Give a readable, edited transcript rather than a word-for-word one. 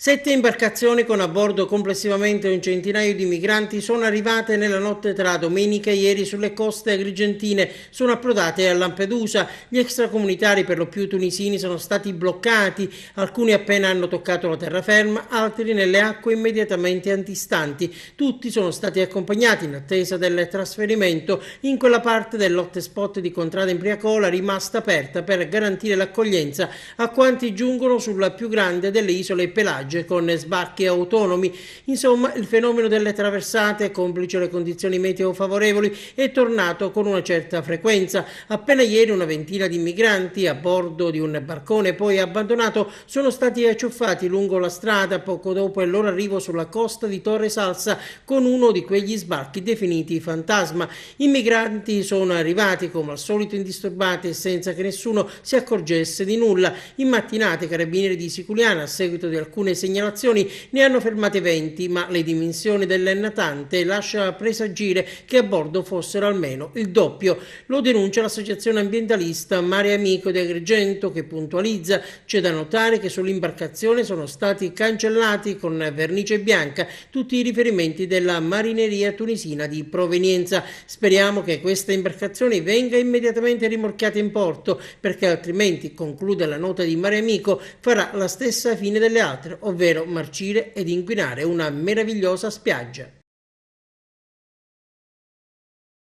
7 imbarcazioni con a bordo complessivamente un centinaio di migranti sono arrivate nella notte tra domenica e ieri sulle coste agrigentine. Sono approdate a Lampedusa. Gli extracomunitari, per lo più tunisini, sono stati bloccati. Alcuni appena hanno toccato la terraferma, altri nelle acque immediatamente antistanti. Tutti sono stati accompagnati in attesa del trasferimento in quella parte dell'hotspot di Contrada Imbriacola rimasta aperta per garantire l'accoglienza a quanti giungono sulla più grande delle isole Pelagie con sbarchi autonomi. Insomma, il fenomeno delle traversate, complice le condizioni meteo favorevoli, è tornato con una certa frequenza. Appena ieri una ventina di migranti a bordo di un barcone poi abbandonato sono stati acciuffati lungo la strada poco dopo il loro arrivo sulla costa di Torre Salsa con uno di quegli sbarchi definiti fantasma. I migranti sono arrivati come al solito indisturbati e senza che nessuno si accorgesse di nulla. In mattinata i carabinieri di Siculiana, a seguito di alcune segnalazioni, ne hanno fermate 20, ma le dimensioni del natante lascia presagire che a bordo fossero almeno il doppio. Lo denuncia l'associazione ambientalista Mare Amico di Agrigento, che puntualizza: c'è da notare che sull'imbarcazione sono stati cancellati con vernice bianca tutti i riferimenti della marineria tunisina di provenienza. Speriamo che questa imbarcazione venga immediatamente rimorchiata in porto, perché altrimenti, conclude la nota di Mare Amico, farà la stessa fine delle altre, ovvero marcire ed inquinare una meravigliosa spiaggia.